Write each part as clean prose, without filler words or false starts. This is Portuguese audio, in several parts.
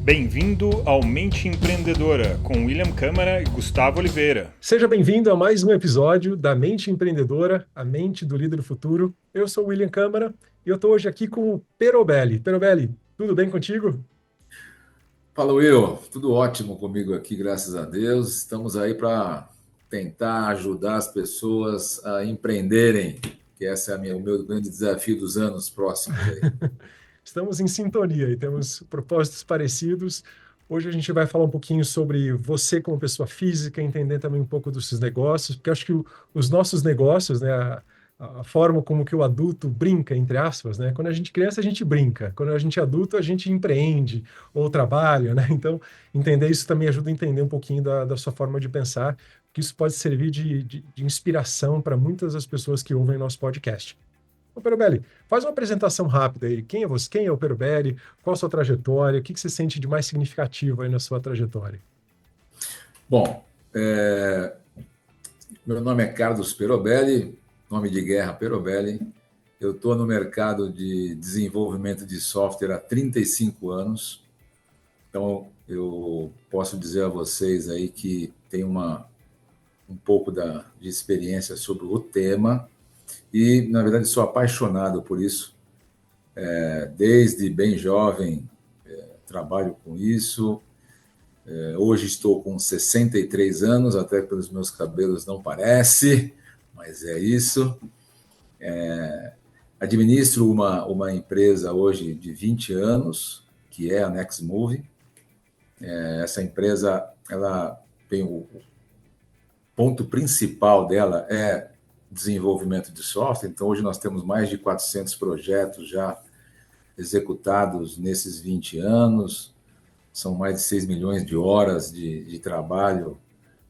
Bem-vindo ao Mente Empreendedora, com William Câmara e Gustavo Oliveira. Seja bem-vindo a mais um episódio da Mente Empreendedora, a mente do líder do futuro. Eu sou o William Câmara e eu estou hoje aqui com o Perobelli. Perobelli, tudo bem contigo? Fala, Will. Tudo ótimo comigo aqui, graças a Deus. Estamos aí para tentar ajudar as pessoas a empreenderem, que esse é o meu grande desafio dos anos próximos aí. Estamos em sintonia e temos propósitos parecidos. Hoje a gente vai falar um pouquinho sobre você como pessoa física, entender também um pouco dos seus negócios, porque eu acho que os nossos negócios, né, a forma como que o adulto brinca, entre aspas, né? Quando a gente criança, a gente brinca. Quando a gente é adulto, a gente empreende ou trabalha, né? Então, entender isso também ajuda a entender um pouquinho da sua forma de pensar, que isso pode servir de inspiração para muitas das pessoas que ouvem nosso podcast. Ô, Perobelli, faz uma apresentação rápida aí. Quem é você? Quem é o Perobelli? Qual a sua trajetória? O que você sente de mais significativo aí na sua trajetória? Bom, meu nome é Carlos Perobelli, nome de guerra Perobelli. Eu estou no mercado de desenvolvimento de software há 35 anos. Então, eu posso dizer a vocês aí que tenho um pouco de experiência sobre o tema e, na verdade, sou apaixonado por isso. Desde bem jovem, trabalho com isso. Hoje estou com 63 anos, até pelos meus cabelos não parece, mas é isso. Administro uma empresa hoje de 20 anos, que é a Nextmove. Essa empresa, ela tem o ponto principal dela é desenvolvimento de software. Então, hoje nós temos mais de 400 projetos já executados nesses 20 anos. São mais de 6 milhões de horas de trabalho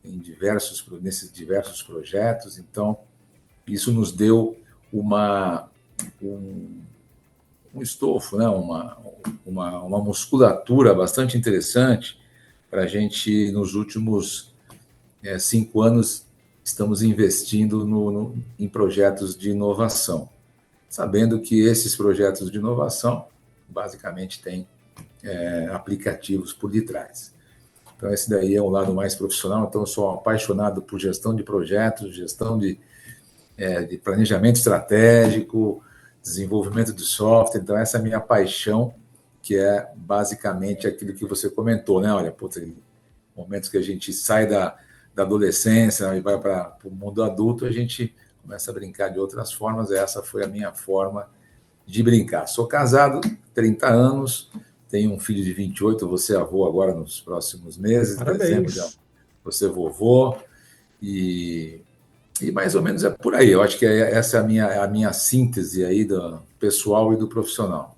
nesses diversos projetos. Então, isso nos deu um estofo, né? uma musculatura bastante interessante para a gente, nos últimos 5 anos, estamos investindo em projetos de inovação, sabendo que esses projetos de inovação, basicamente, têm aplicativos por detrás. Então, esse daí é um lado mais profissional. Então, eu sou apaixonado por gestão de projetos, gestão de planejamento estratégico, desenvolvimento de software. Então, essa é a minha paixão, que é basicamente aquilo que você comentou, né? Olha, momentos que a gente sai da adolescência e vai para o mundo adulto, a gente começa a brincar de outras formas. Essa foi a minha forma de brincar. Sou casado, 30 anos, tenho um filho de 28, vou ser avô agora nos próximos meses. Parabéns. Dezembro já vou ser vovô. E mais ou menos é por aí. Eu acho que essa é a minha síntese aí do pessoal e do profissional.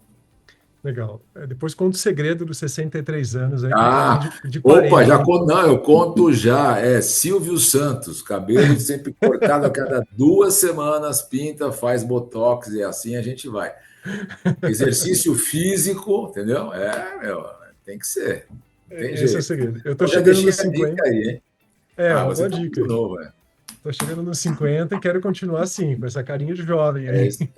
Legal. Depois conta o segredo dos 63 anos aí, de Opa, 40. não, eu conto já. É Silvio Santos, cabelo sempre cortado a cada 2 semanas, pinta, faz botox e assim a gente vai. Exercício físico, entendeu? Tem que ser. Não tem Esse é o jeito. segredo. Eu tô Então já chegando deixei nos a dica 50. aí, hein? Uma Você boa tá dica. muito novo, Tô chegando nos 50 e quero continuar assim, com essa carinha de jovem É aí. isso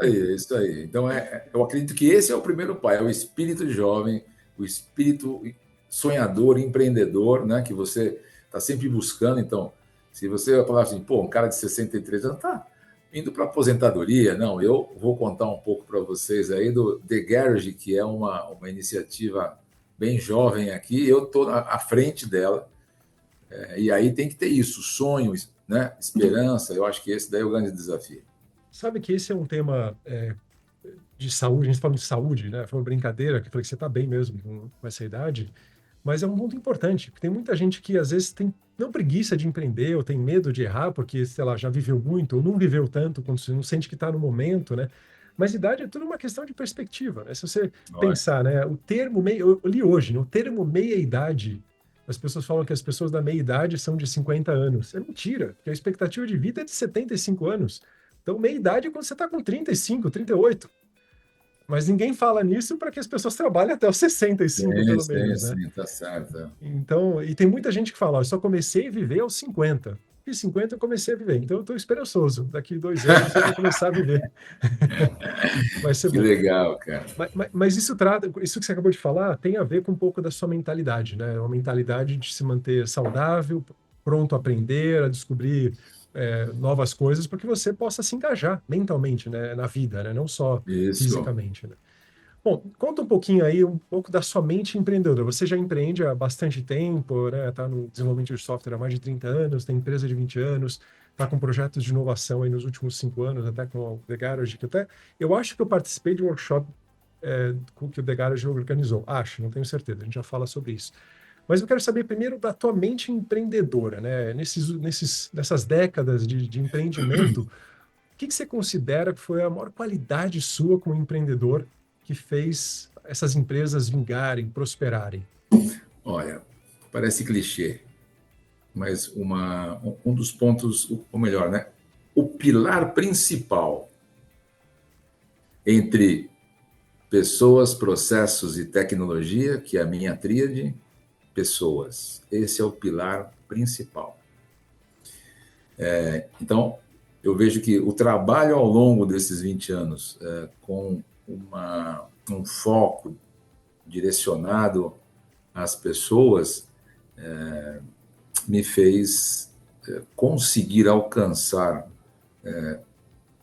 aí, é isso aí. Então, eu acredito que esse é o primeiro pai, é o espírito jovem, o espírito sonhador, empreendedor, né? Que você está sempre buscando. Então, se você falar assim, pô, um cara de 63 anos está indo para aposentadoria, não, eu vou contar um pouco para vocês aí do The Garage, que é uma iniciativa bem jovem aqui, eu estou à frente dela, e aí tem que ter isso, sonhos, né? Esperança. Eu acho que esse daí é o grande desafio. Sabe que esse é um tema de saúde, a gente fala de saúde, né? Foi uma brincadeira, que eu falei que você está bem mesmo com essa idade, mas é um ponto importante, porque tem muita gente que às vezes tem não preguiça de empreender, ou tem medo de errar, porque, sei lá, já viveu muito, ou não viveu tanto, quando você não sente que está no momento, né? Mas idade é tudo uma questão de perspectiva, né? Se você pensar, né? O termo eu li hoje, né? O termo meia-idade, as pessoas falam que as pessoas da meia-idade são de 50 anos. É mentira, porque a expectativa de vida é de 75 anos. Então, meia-idade é quando você está com 35, 38. Mas ninguém fala nisso para que as pessoas trabalhem até os 65, pelo menos, né? Sim, tá certo. Então, e tem muita gente que fala, ó, eu só comecei a viver aos 50. fiz 50 eu comecei a viver. Então, eu estou esperançoso. Daqui 2 anos eu vou começar a viver. Vai ser Que bom. legal, cara. Mas isso que você acabou de falar tem a ver com um pouco da sua mentalidade, né? Uma mentalidade de se manter saudável, pronto a aprender, a descobrir novas coisas, para que você possa se engajar mentalmente, né, na vida, né? Não só Isso. fisicamente, né? Bom, conta um pouquinho aí, um pouco da sua mente empreendedora. Você já empreende há bastante tempo, né? Está no desenvolvimento de software há mais de 30 anos, tem empresa de 20 anos, está com projetos de inovação aí nos últimos 5 anos, até com o The Garage, que até eu acho que eu participei de um workshop que o The Garage organizou. Acho, não tenho certeza, a gente já fala sobre isso. Mas eu quero saber primeiro da tua mente empreendedora, né? Nessas décadas de empreendimento, o que você considera que foi a maior qualidade sua como empreendedor que fez essas empresas vingarem, prosperarem? Olha, parece clichê, mas um dos pontos, ou melhor, né? O pilar principal entre pessoas, processos e tecnologia, que é a minha tríade, pessoas. Esse é o pilar principal. Então, eu vejo que o trabalho ao longo desses 20 anos, com um foco direcionado às pessoas, me fez conseguir alcançar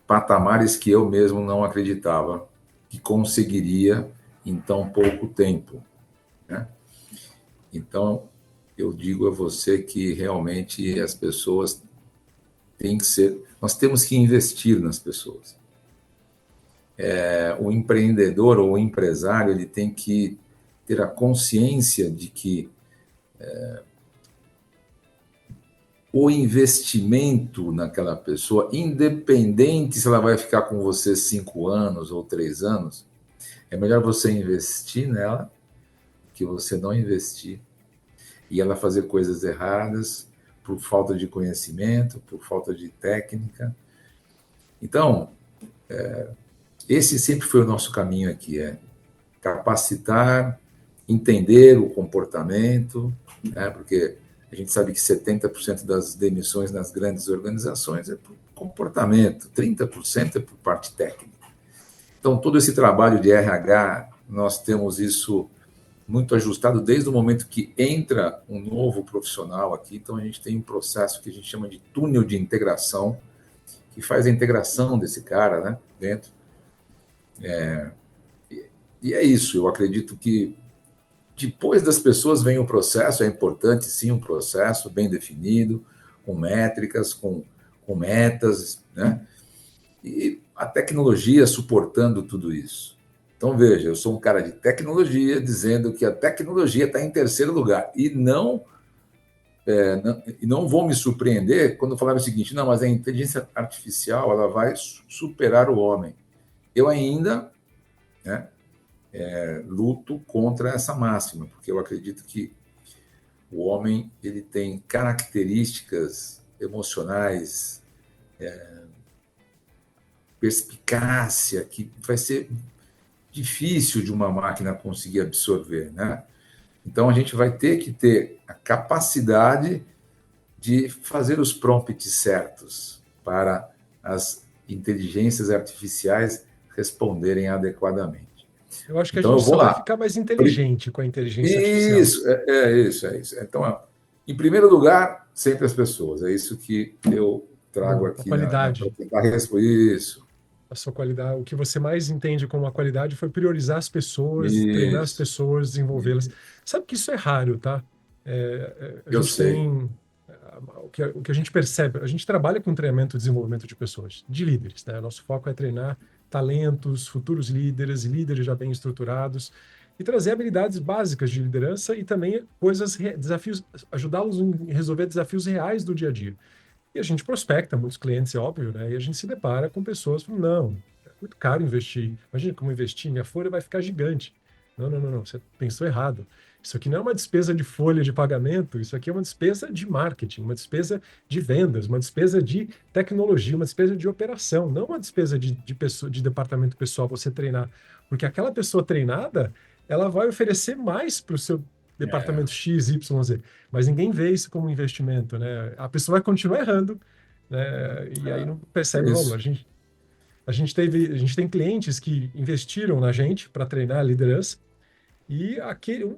patamares que eu mesmo não acreditava que conseguiria em tão pouco tempo, né? Então, eu digo a você que realmente as pessoas têm que ser... Nós temos que investir nas pessoas. O empreendedor ou o empresário, ele tem que ter a consciência de que o investimento naquela pessoa, independente se ela vai ficar com você 5 anos ou 3 anos, é melhor você investir nela que você não investir e ela fazer coisas erradas por falta de conhecimento, por falta de técnica. Então, esse sempre foi o nosso caminho aqui, capacitar, entender o comportamento, né? Porque a gente sabe que 70% das demissões nas grandes organizações é por comportamento, 30% é por parte técnica. Então, todo esse trabalho de RH, nós temos isso muito ajustado desde o momento que entra um novo profissional aqui. Então, a gente tem um processo que a gente chama de túnel de integração, que faz a integração desse cara, né, dentro. E é isso, eu acredito que depois das pessoas vem o processo, é importante sim um processo bem definido, com métricas, com metas, né? E a tecnologia suportando tudo isso. Então, veja, eu sou um cara de tecnologia dizendo que a tecnologia está em terceiro lugar. E não vou me surpreender quando falar o seguinte, não, mas a inteligência artificial ela vai superar o homem. Eu ainda, né, luto contra essa máxima, porque eu acredito que o homem ele tem características emocionais, perspicácia, que vai ser difícil de uma máquina conseguir absorver, né? Então a gente vai ter que ter a capacidade de fazer os prompts certos para as inteligências artificiais responderem adequadamente. Eu acho que a Então eu gente vou só vai lá. ficar mais inteligente com a inteligência artificial. Isso. Então, em primeiro lugar, sempre as pessoas. É isso que eu trago A aqui qualidade. para tentar responder isso. A sua qualidade, o que você mais entende como uma qualidade foi priorizar as pessoas, treinar as Isso. pessoas, desenvolvê-las. Sabe que isso é raro, tá? A Eu gente sei. tem o que a gente percebe, a gente trabalha com treinamento e desenvolvimento de pessoas, de líderes, né? Nosso foco é treinar talentos, futuros líderes, líderes já bem estruturados e trazer habilidades básicas de liderança e também desafios, ajudá-los em resolver desafios reais do dia a dia. E a gente prospecta muitos clientes, é óbvio, né? E a gente se depara com pessoas falando, não, é muito caro investir. Imagina como investir, minha folha vai ficar gigante. Não, você pensou errado. Isso aqui não é uma despesa de folha de pagamento, isso aqui é uma despesa de marketing, uma despesa de vendas, uma despesa de tecnologia, uma despesa de operação, não uma despesa de departamento pessoal você treinar. Porque aquela pessoa treinada, ela vai oferecer mais para o seu departamento X, Y, Z. Mas ninguém vê isso como investimento, né? A pessoa vai continuar errando, né? E aí não percebe o valor. Isso. A gente tem clientes que investiram na gente para treinar a liderança e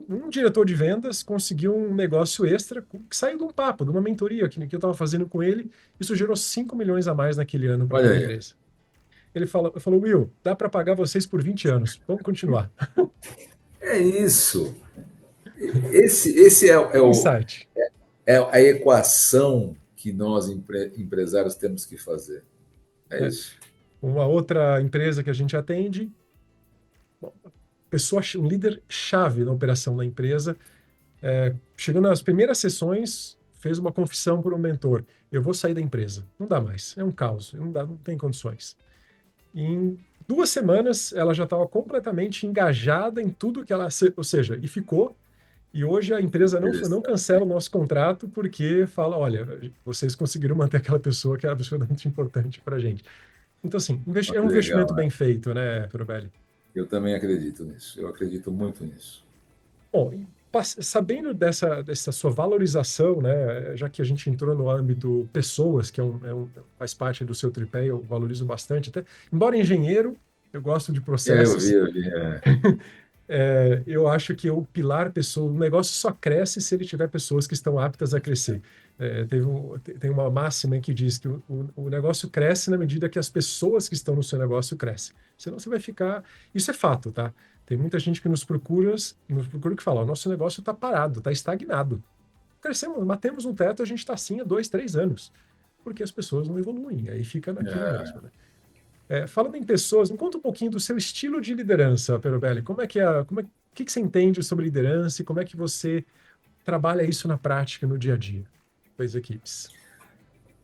um diretor de vendas conseguiu um negócio extra que saiu de um papo, de uma mentoria que eu estava fazendo com ele. Isso gerou 5 milhões a mais naquele ano para Olha aquela aí. empresa. Ele falou, Will, dá para pagar vocês por 20 anos. Vamos continuar. É isso. Esse Insight. é a equação que nós, empresários, temos que fazer. É É. isso. Uma outra empresa que a gente atende, um líder chave na operação da empresa, chegando nas primeiras sessões, fez uma confissão para o mentor: eu vou sair da empresa, não dá mais, é um caos, não tem condições. E em 2 semanas, ela já estava completamente engajada em tudo que ela, ou seja, e ficou. E hoje a empresa não cancela o nosso contrato porque fala, olha, vocês conseguiram manter aquela pessoa que era absolutamente importante para a gente. Então, assim, Olha é um que investimento legal, né? bem feito, né, Pirobelli? Eu também acredito nisso. Eu acredito muito nisso. Bom, e sabendo dessa sua valorização, né, já que a gente entrou no âmbito pessoas, que faz parte do seu tripé, eu valorizo bastante, até, embora engenheiro, eu gosto de Eu vi, processos. eu vi. Eu acho que o pilar pessoa, o negócio só cresce se ele tiver pessoas que estão aptas a crescer. Tem uma máxima que diz que o negócio cresce na medida que as pessoas que estão no seu negócio crescem. Senão você vai ficar. Isso é fato, tá? Tem muita gente que nos procura que fala: o nosso negócio está parado, está estagnado. Crescemos, batemos um teto, a gente está assim há 2, 3 anos. Porque as pessoas não evoluem, aí fica naquilo É, mesmo, né? Falando em pessoas, me conta um pouquinho do seu estilo de liderança, Perobelli. O que você entende sobre liderança e como é que você trabalha isso na prática, no dia a dia das equipes?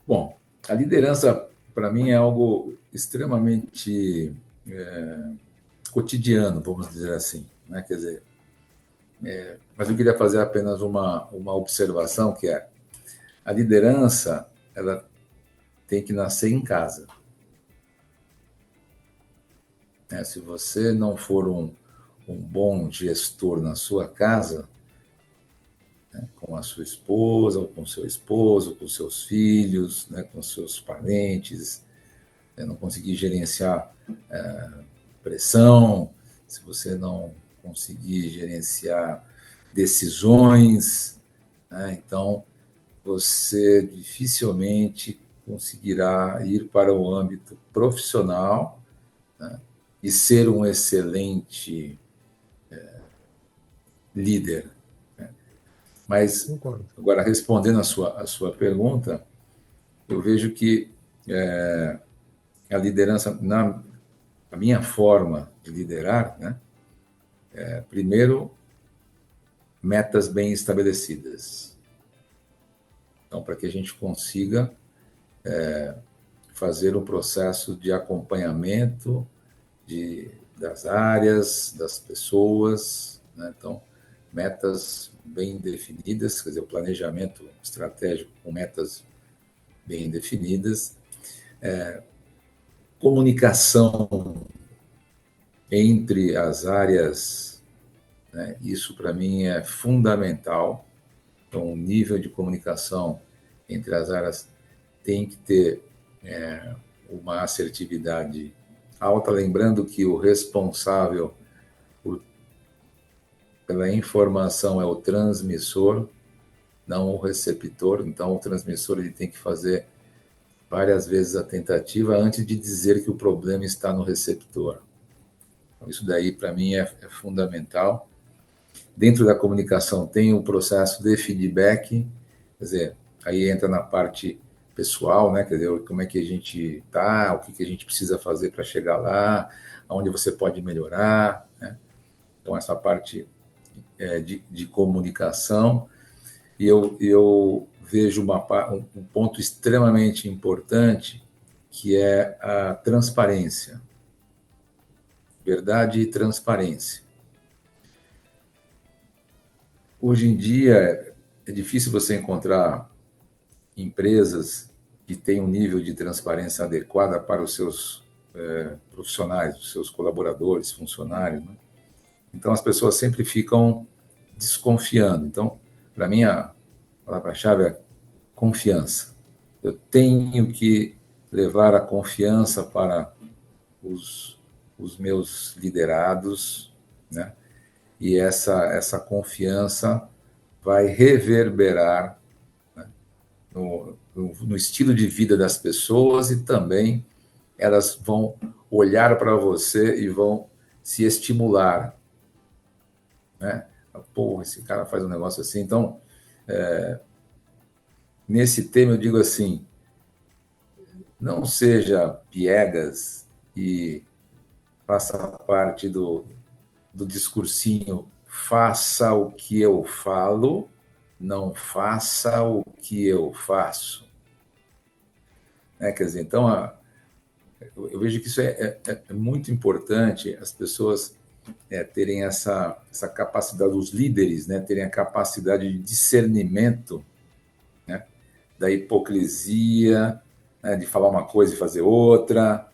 bom, a liderança, para mim, é algo extremamente cotidiano, vamos dizer assim. Né? Quer dizer, mas eu queria fazer apenas uma observação, que é a liderança, ela tem que nascer em casa. Né? Se você não for um bom gestor na sua casa, né, com a sua esposa, ou com seu esposo, com seus filhos, né, com seus parentes, né, não conseguir gerenciar pressão, se você não conseguir gerenciar decisões, né, então você dificilmente conseguirá ir para o âmbito profissional, né, e ser um excelente líder. Mas, Concordo. agora, respondendo a sua pergunta, eu vejo que a liderança, a minha forma de liderar, né, primeiro, metas bem estabelecidas. Então, para que a gente consiga fazer um processo de acompanhamento das áreas, das pessoas, né? Então, metas bem definidas, quer dizer, o planejamento estratégico com metas bem definidas, comunicação entre as áreas, né? Isso para mim é fundamental. Então, o nível de comunicação entre as áreas tem que ter uma assertividade alta, lembrando que o responsável pela informação é o transmissor, não o receptor. Então, o transmissor ele tem que fazer várias vezes a tentativa antes de dizer que o problema está no receptor. Então, isso daí, para mim, é fundamental. Dentro da comunicação tem o processo de feedback, quer dizer, aí entra na parte pessoal, né? Quer dizer, como é que a gente está, o que a gente precisa fazer para chegar lá, onde você pode melhorar, né? Então, essa parte de comunicação. E eu vejo um ponto extremamente importante, que é a transparência. Verdade e transparência. Hoje em dia, é difícil você encontrar empresas que têm um nível de transparência adequada para os seus profissionais, os seus colaboradores, funcionários, né? Então, as pessoas sempre ficam desconfiando. Então, para mim, a palavra-chave é confiança. Eu tenho que levar a confiança para os meus liderados, né? E essa confiança vai reverberar, né, no estilo de vida das pessoas, e também elas vão olhar para você e vão se estimular, né? Pô, esse cara faz um negócio assim. Então, nesse tema eu digo assim, não seja piegas e faça parte do discursinho, faça o que eu falo, não faça o que eu faço. Quer dizer, então, eu vejo que isso é muito importante, as pessoas terem essa capacidade, os líderes, né, terem a capacidade de discernimento, né, da hipocrisia, né, de falar uma coisa e fazer outra.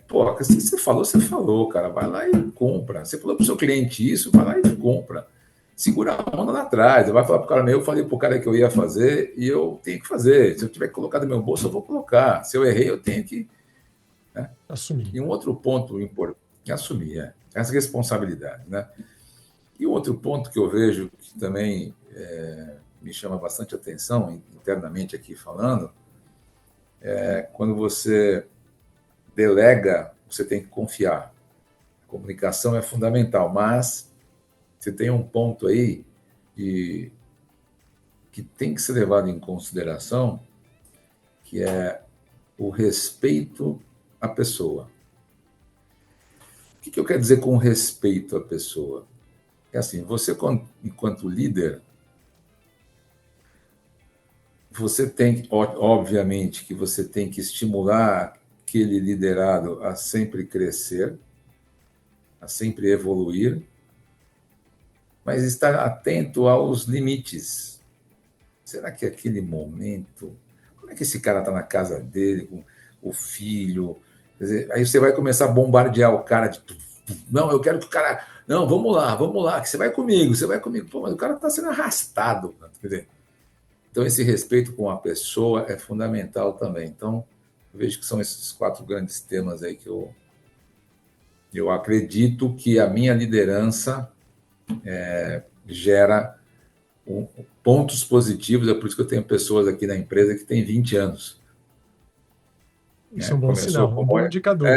Pô, se você falou, cara, vai lá e compra. Você falou para o seu cliente isso, vai lá e compra. Segura a onda lá atrás, vai falar para o cara, eu falei para o cara que eu ia fazer e eu tenho que fazer. Se eu tiver colocado no meu bolso, eu vou colocar. Se eu errei, eu tenho que, né? Assumir. E um outro ponto importante, assumir, essa responsabilidade, né? E um outro ponto que eu vejo que também me chama bastante atenção, internamente aqui falando, quando você delega, você tem que confiar. A comunicação é fundamental, mas você tem um ponto aí que tem que ser levado em consideração, que é o respeito à pessoa. O que eu quero dizer com respeito à pessoa? É assim, você, enquanto líder, você tem, obviamente, que você tem que estimular aquele liderado a sempre crescer, a sempre evoluir, mas estar atento aos limites. Será que aquele momento, como é que esse cara está na casa dele, com o filho? Quer dizer, aí você vai começar a bombardear o cara de, não, eu quero que o cara, não, vamos lá, que você vai comigo. Pô, mas o cara está sendo arrastado. Quer dizer, então esse respeito com a pessoa é fundamental também. Então, eu vejo que são esses 4 grandes temas aí que eu acredito que a minha liderança gera pontos positivos. É por isso que eu tenho pessoas aqui na empresa que têm 20 anos. Isso é um bom sinal, um bom indicador.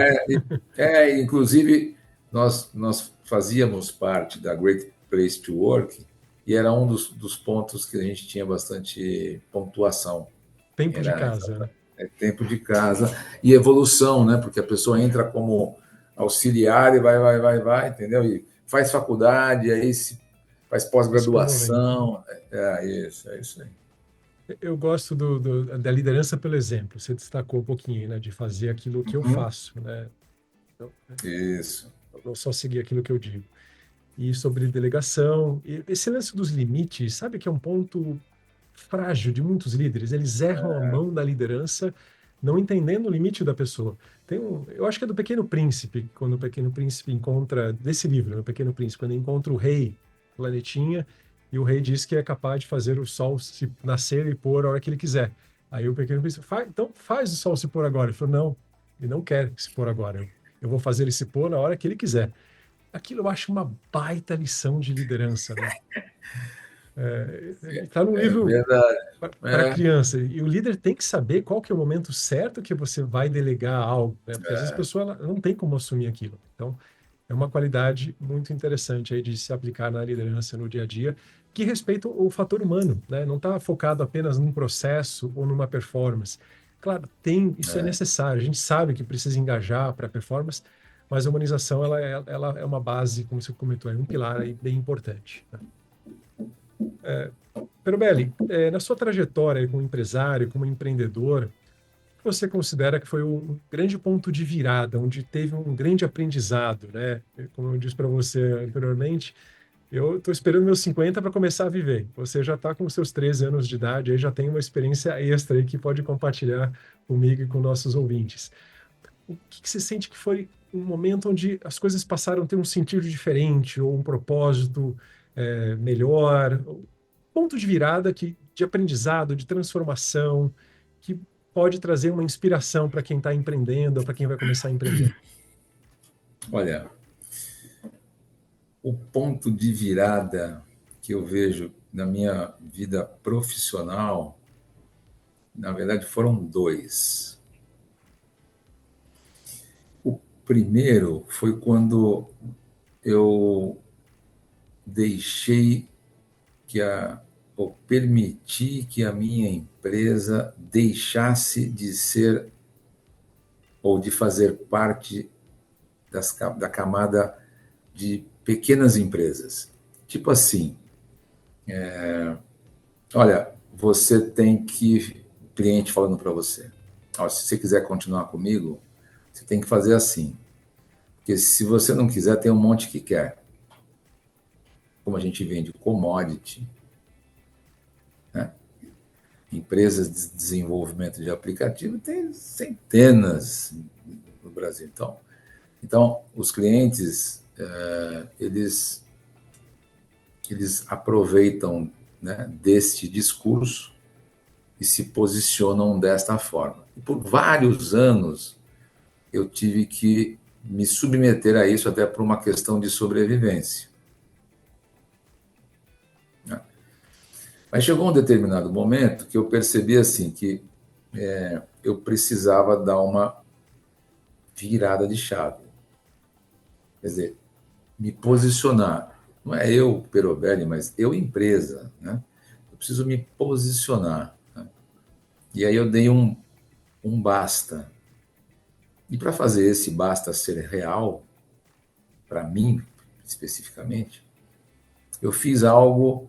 Inclusive, nós fazíamos parte da Great Place to Work e era um dos pontos que a gente tinha bastante pontuação. Tempo de casa, né? Tempo de casa e evolução, né? Porque a pessoa entra como auxiliar e vai, entendeu? E faz faculdade, aí faz pós-graduação. É isso aí. Eu gosto da liderança pelo exemplo. Você destacou um pouquinho, né? De fazer aquilo que eu faço, né? Então, isso. Não só seguir aquilo que eu digo. E sobre delegação, esse lance dos limites, sabe que é um ponto frágil de muitos líderes. Eles erram a mão da liderança, não entendendo o limite da pessoa. Eu acho que é do Pequeno Príncipe, quando o Pequeno Príncipe encontra, desse livro, né, o Pequeno Príncipe, quando encontra o rei, planetinha, e o rei diz que é capaz de fazer o sol se nascer e pôr a hora que ele quiser. Aí o Pequeno Príncipe então faz o sol se pôr agora. Ele falou, não, ele não quer se pôr agora. Eu vou fazer ele se pôr na hora que ele quiser. Aquilo eu acho uma baita lição de liderança, né? Está num livro para criança. E o líder tem que saber qual que é o momento certo que você vai delegar algo, né? Porque às vezes a pessoa ela não tem como assumir aquilo. Então, é uma qualidade muito interessante aí de se aplicar na liderança no dia a dia, que respeita o fator humano, né? Não está focado apenas num processo ou numa performance. Claro, isso é necessário. A gente sabe que precisa engajar para a performance, mas a humanização ela é uma base, como você comentou, é um pilar aí bem importante, né? Perobelli, na sua trajetória como empresário, como empreendedor, o que você considera que foi um grande ponto de virada, onde teve um grande aprendizado, né? Como eu disse para você anteriormente, eu estou esperando meus 50 para começar a viver. Você já está com seus 13 anos de idade, aí já tem uma experiência extra aí que pode compartilhar comigo e com nossos ouvintes. O que você sente que foi um momento onde as coisas passaram a ter um sentido diferente ou um propósito? melhor, ponto de virada de aprendizado, de transformação, que pode trazer uma inspiração para quem está empreendendo ou para quem vai começar a empreender? Olha, o ponto de virada que eu vejo na minha vida profissional, na verdade, foram dois. O primeiro foi quando eu deixei ou permiti que a minha empresa deixasse de ser ou de fazer parte da camada de pequenas empresas. Tipo assim, olha, você tem que, cliente falando para você, ó, se você quiser continuar comigo, você tem que fazer assim, porque se você não quiser, tem um monte que quer. Como a gente vende commodity, né? Empresas de desenvolvimento de aplicativo tem centenas no Brasil. Então os clientes, eles aproveitam, né, deste discurso e se posicionam desta forma. E por vários anos eu tive que me submeter a isso até por uma questão de sobrevivência. Mas chegou um determinado momento que eu percebi assim que eu precisava dar uma virada de chave. Quer dizer, me posicionar. Não é eu, Perobelli, mas eu, empresa. Né? Eu preciso me posicionar. Né? E aí eu dei um basta. E para fazer esse basta ser real, para mim, especificamente, eu fiz algo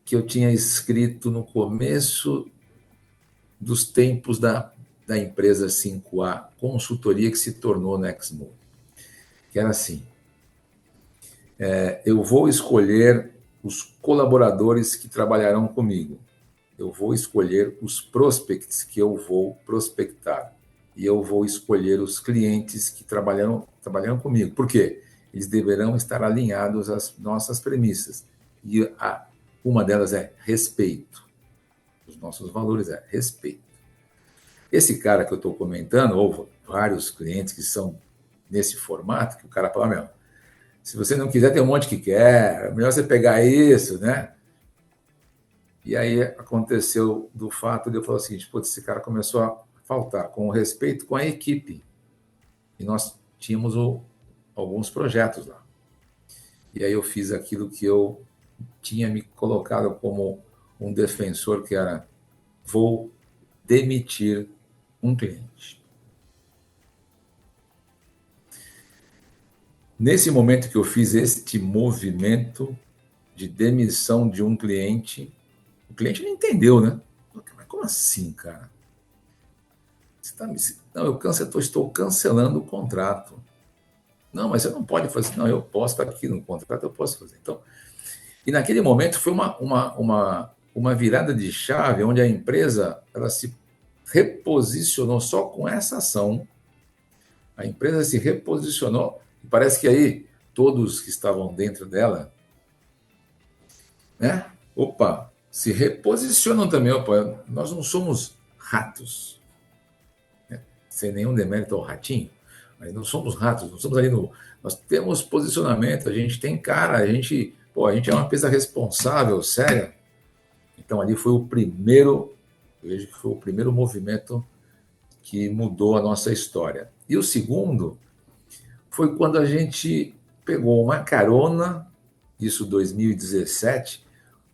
que eu tinha escrito no começo dos tempos da empresa 5A, consultoria que se tornou Nexmo. Que era assim, eu vou escolher os colaboradores que trabalharão comigo, eu vou escolher os prospects que eu vou prospectar, e eu vou escolher os clientes que trabalharão comigo. Por quê? Eles deverão estar alinhados às nossas premissas. E uma delas é respeito. Os nossos valores é respeito. Esse cara que eu estou comentando, ou vários clientes que são nesse formato, que o cara fala, meu, se você não quiser, tem um monte que quer, é melhor você pegar isso, né? E aí aconteceu do fato de eu falar o seguinte, putz, esse cara começou a faltar com o respeito com a equipe. E nós tínhamos alguns projetos lá. E aí eu fiz aquilo que eu tinha me colocado como um defensor, que era, vou demitir um cliente. Nesse momento que eu fiz este movimento de demissão de um cliente, o cliente não entendeu, né? Mas como assim, cara? Não, eu estou cancelando o contrato. Não, mas você não pode fazer. Não, eu posso, estar aqui no contrato, eu posso fazer. Então, e naquele momento foi uma virada de chave, onde a empresa ela se reposicionou só com essa ação. A empresa se reposicionou, e parece que aí todos que estavam dentro dela, né? Opa, se reposicionam também. Opa, nós não somos ratos, né? Sem nenhum demérito ao ratinho, mas não somos ratos, não somos ali no. Nós temos posicionamento, a gente tem cara, a gente é uma empresa responsável, séria. Então ali foi o primeiro, eu vejo que foi o primeiro movimento que mudou a nossa história. E o segundo foi quando a gente pegou uma carona, isso 2017,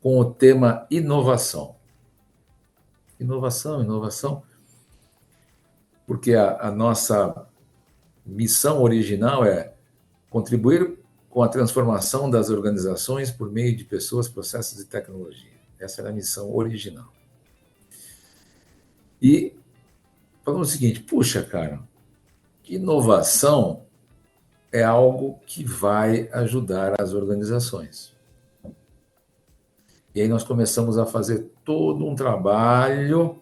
com o tema inovação. Inovação, porque a nossa missão original é contribuir com a transformação das organizações por meio de pessoas, processos e tecnologia. Essa era a missão original. E falamos o seguinte, puxa, cara, inovação é algo que vai ajudar as organizações. E aí nós começamos a fazer todo um trabalho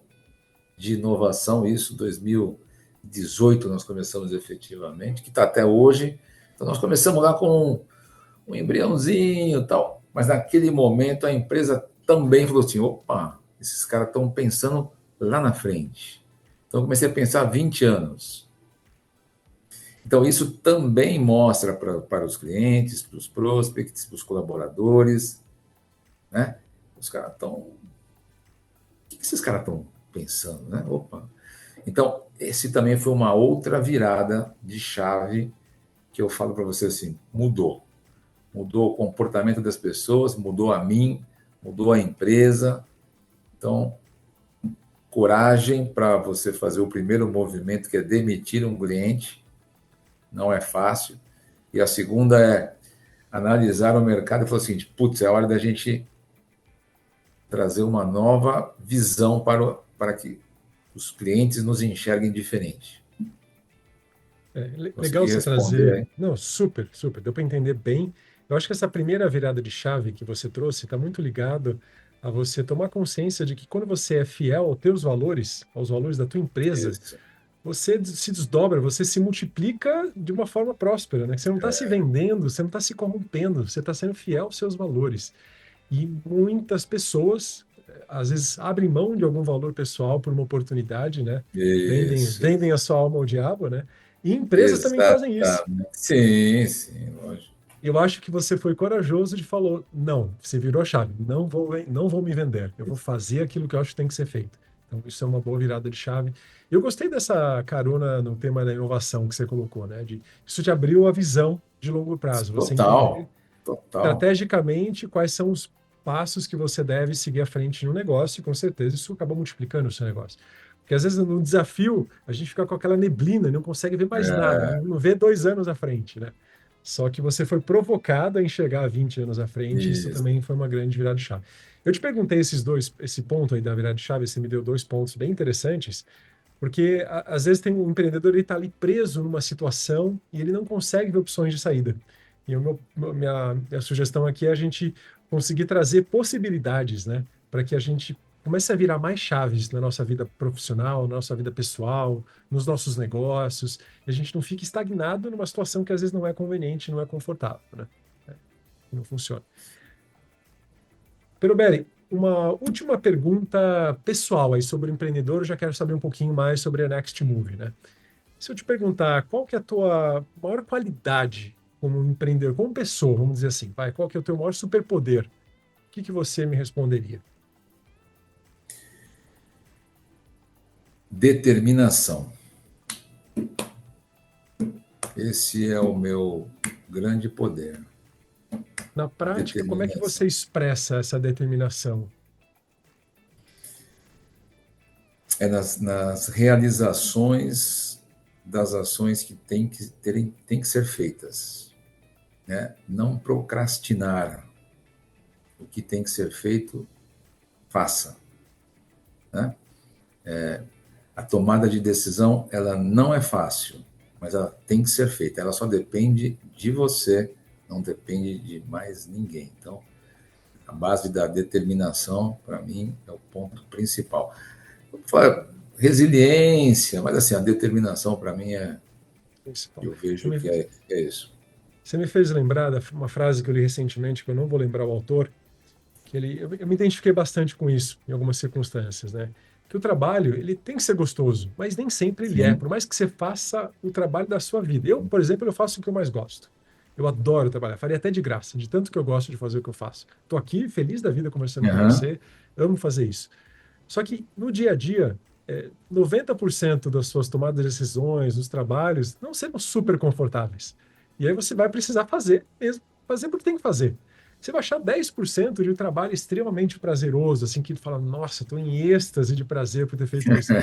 de inovação, isso 2018 nós começamos efetivamente, que está até hoje. Então nós começamos lá com um embriãozinho e tal, mas naquele momento a empresa também falou assim: opa, esses caras estão pensando lá na frente. Então, eu comecei a pensar 20 anos. Então, isso também mostra para os clientes, para os prospects, para os colaboradores, né? Os caras estão. O que esses caras estão pensando, né? Opa. Então, esse também foi uma outra virada de chave que eu falo para você assim: mudou. Mudou o comportamento das pessoas, mudou a mim, mudou a empresa. Então, coragem para você fazer o primeiro movimento, que é demitir um cliente, não é fácil. E a segunda é analisar o mercado e falar assim: putz, é hora da gente trazer uma nova visão para que os clientes nos enxerguem diferente. Legal Consegui você responder trazer. aí? Não, super, super. Deu para entender bem. Eu acho que essa primeira virada de chave que você trouxe está muito ligado a você tomar consciência de que quando você é fiel aos teus valores, aos valores da tua empresa, Isso. você se desdobra, você se multiplica de uma forma próspera, né? Você não está se vendendo, você não está se corrompendo, você está sendo fiel aos seus valores. E muitas pessoas, às vezes, abrem mão de algum valor pessoal por uma oportunidade, né? Isso. Vendem a sua alma ao diabo, né? E empresas também fazem isso. Exatamente. Sim, sim, lógico. Eu acho que você foi corajoso de falou, não, você virou a chave, não vou me vender, eu vou fazer aquilo que eu acho que tem que ser feito. Então, isso é uma boa virada de chave. Eu gostei dessa carona no tema da inovação que você colocou, né? Isso te abriu a visão de longo prazo. Você entender Total, total. estrategicamente quais são os passos que você deve seguir à frente no negócio, e com certeza isso acaba multiplicando o seu negócio. Porque às vezes no desafio a gente fica com aquela neblina, não consegue ver mais nada, não vê 2 anos à frente, né? Só que você foi provocado a enxergar 20 anos à frente, e isso Isso. também foi uma grande virada de chave. Eu te perguntei esse ponto aí da virada de chave, você me deu 2 pontos bem interessantes, porque às vezes tem um empreendedor, ele está ali preso numa situação e ele não consegue ver opções de saída. E minha sugestão aqui é a gente conseguir trazer possibilidades, né? Para que a gente comece a virar mais chaves na nossa vida profissional, na nossa vida pessoal, nos nossos negócios, e a gente não fique estagnado numa situação que às vezes não é conveniente, não é confortável, né? Não funciona. Peruberi, uma última pergunta pessoal aí sobre o empreendedor, eu já quero saber um pouquinho mais sobre a Next Move, né? Se eu te perguntar qual que é a tua maior qualidade como empreendedor, como pessoa, vamos dizer assim, vai, qual que é o teu maior superpoder? O que que você me responderia? Determinação. Esse é o meu grande poder. Na prática, como é que você Determinação. expressa essa determinação? É nas realizações das ações que tem que ser feitas, né? Não procrastinar. O que tem que ser feito, faça, né? A tomada de decisão, ela não é fácil, mas ela tem que ser feita. Ela só depende de você, não depende de mais ninguém. Então, a base da determinação, para mim, é o ponto principal. Resiliência, mas assim, a determinação para mim Principal. eu vejo que é isso. Você me fez lembrar de uma frase que eu li recentemente, que eu não vou lembrar o autor, que eu me identifiquei bastante com isso em algumas circunstâncias, né? Que o trabalho, ele tem que ser gostoso, mas nem sempre ele é, Sim. por mais que você faça o trabalho da sua vida. Eu, por exemplo, eu faço o que eu mais gosto. Eu adoro trabalhar, faria até de graça, de tanto que eu gosto de fazer o que eu faço. Estou aqui feliz da vida conversando com Uhum. você, amo fazer isso. Só que no dia a dia, 90% das suas tomadas de decisões, dos trabalhos, não serão super confortáveis. E aí você vai precisar fazer mesmo, fazer porque tem que fazer. Você vai achar 10% de um trabalho extremamente prazeroso, assim, que fala, nossa, estou em êxtase de prazer por ter feito isso.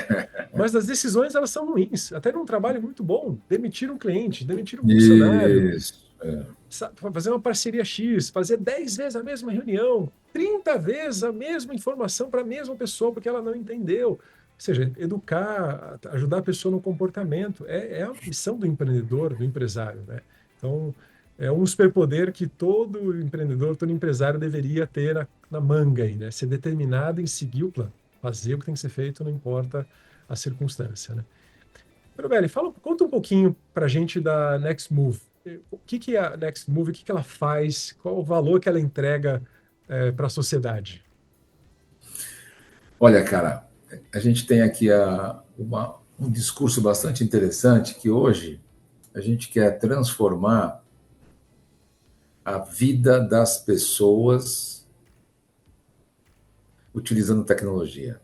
Mas as decisões, elas são ruins. Até num trabalho muito bom, demitir um cliente, demitir um funcionário, Isso. fazer uma parceria X, fazer 10 vezes a mesma reunião, 30 vezes a mesma informação para a mesma pessoa, porque ela não entendeu. Ou seja, educar, ajudar a pessoa no comportamento, é a missão do empreendedor, do empresário, né? Então, é um superpoder que todo empreendedor, todo empresário deveria ter na manga aí, né? Ser determinado em seguir o plano, fazer o que tem que ser feito, não importa a circunstância, né? Pero, Belli, conta um pouquinho para a gente da Next Move. o que que a Next Move, o que que ela faz, qual o valor que ela entrega para a sociedade? Olha, cara, a gente tem aqui um discurso bastante interessante que hoje a gente quer transformar a vida das pessoas utilizando tecnologia,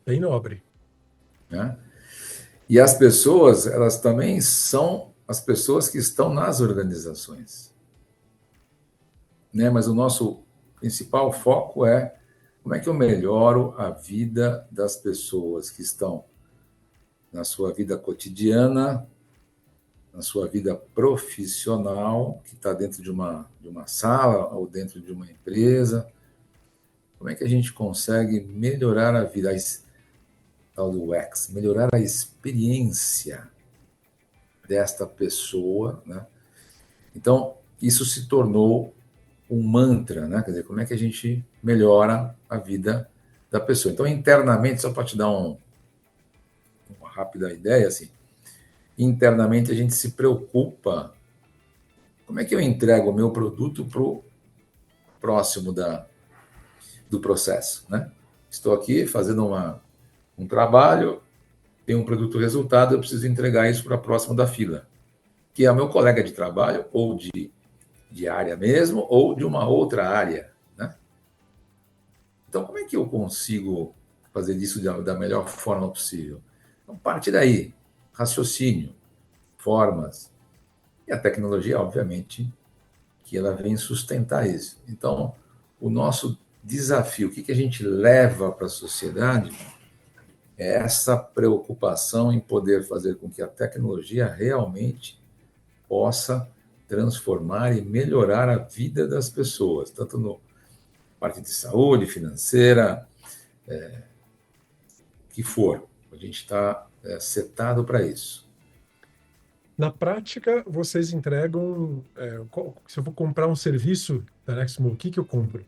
Bem nobre. né? E as pessoas, elas também são as pessoas que estão nas organizações, né? Mas o nosso principal foco é como é que eu melhoro a vida das pessoas que estão na sua vida cotidiana, na sua vida profissional, que está dentro de uma sala ou dentro de uma empresa. Como é que a gente consegue melhorar a vida, tal do UX, melhorar a experiência desta pessoa, né? Então, isso se tornou um mantra, né? Quer dizer, como é que a gente melhora a vida da pessoa? Então, internamente, só para te dar uma rápida ideia, assim, internamente a gente se preocupa como é que eu entrego o meu produto para o próximo do processo, né? Estou aqui fazendo um trabalho, tenho um produto resultado, eu preciso entregar isso para próximo da fila, que é o meu colega de trabalho, ou de área mesmo, ou de uma outra área, né? Então, como é que eu consigo fazer isso da melhor forma possível? Então, parte daí, raciocínio, formas, e a tecnologia, obviamente, que ela vem sustentar isso. Então, o nosso desafio, o que a gente leva para a sociedade, é essa preocupação em poder fazer com que a tecnologia realmente possa transformar e melhorar a vida das pessoas, tanto no parte de saúde, financeira, o que for. A gente está setado para isso. Na prática, vocês entregam. Se eu vou comprar um serviço da Nextmove, o que que eu compro?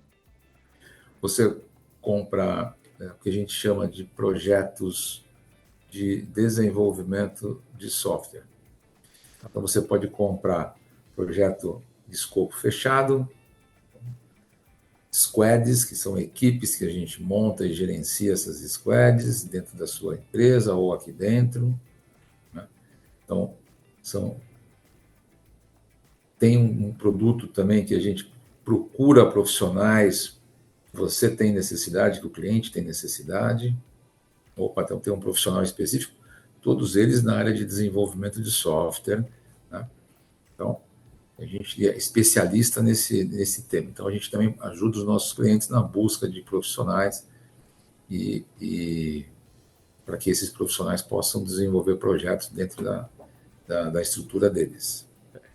Você compra o que a gente chama de projetos de desenvolvimento de software. Então, você pode comprar projeto de escopo fechado, squads, que são equipes que a gente monta e gerencia essas squads dentro da sua empresa ou aqui dentro, né? Então, tem um produto também que a gente procura profissionais que você tem necessidade, que o cliente tem necessidade, ou então tem um profissional específico, todos eles na área de desenvolvimento de software, né? Então, a gente é especialista nesse tema. Então, a gente também ajuda os nossos clientes na busca de profissionais e para que esses profissionais possam desenvolver projetos dentro da estrutura deles.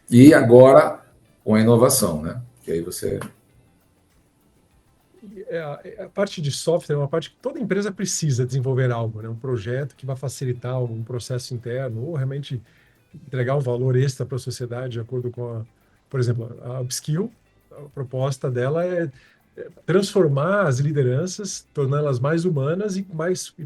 E agora, com a inovação, né? Que aí você... A parte de software é uma parte que toda empresa precisa desenvolver algo, né? Um projeto que vai facilitar algum processo interno ou realmente entregar um valor extra para a sociedade de acordo com por exemplo, a Upskill, a proposta dela é transformar as lideranças, torná-las mais humanas e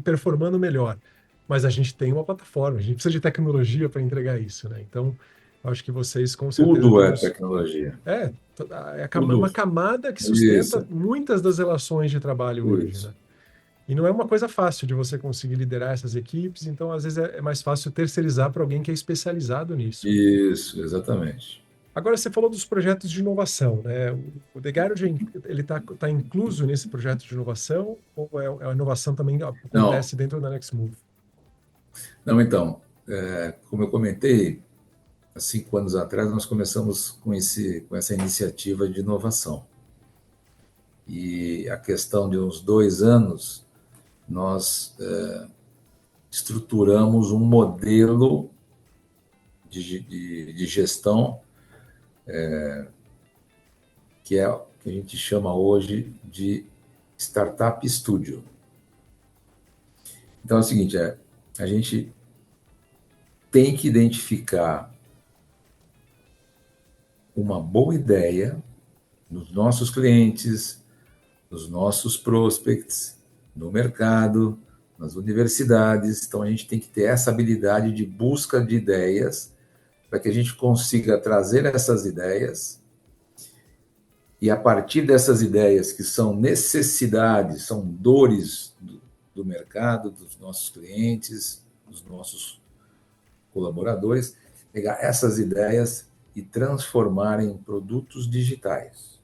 performando melhor. Mas a gente tem uma plataforma, a gente precisa de tecnologia para entregar isso, né? Então, acho que vocês com certeza Tudo têm é tecnologia. uma Tudo. camada que sustenta Isso, muitas das relações de trabalho hoje, isso. né? E não é uma coisa fácil de você conseguir liderar essas equipes, então às vezes é mais fácil terceirizar para alguém que é especializado nisso. Isso, exatamente. Agora você falou dos projetos de inovação, né? O The Garage, ele tá incluso nesse projeto de inovação ou a inovação também Não, acontece dentro da Nextmove? não, então, como eu comentei, há 5 anos atrás nós começamos com essa iniciativa de inovação. E a questão de uns 2 anos, nós estruturamos um modelo de gestão que é o que a gente chama hoje de Startup Studio. Então é o seguinte, a gente tem que identificar uma boa ideia nos nossos clientes, nos nossos prospects, no mercado, nas universidades. Então a gente tem que ter essa habilidade de busca de ideias para que a gente consiga trazer essas ideias e, a partir dessas ideias, que são necessidades, são dores do mercado, dos nossos clientes, dos nossos colaboradores, pegar essas ideias e transformar em produtos digitais.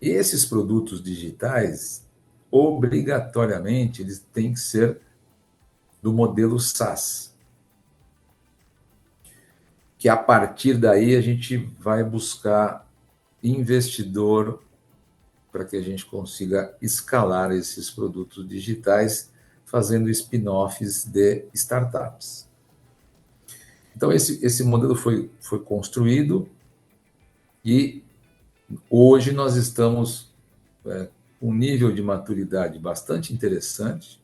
E esses produtos digitais, obrigatoriamente, eles têm que ser do modelo SaaS, que a partir daí a gente vai buscar investidor para que a gente consiga escalar esses produtos digitais, fazendo spin-offs de startups. Então, esse modelo foi construído e hoje nós estamos com um nível de maturidade bastante interessante.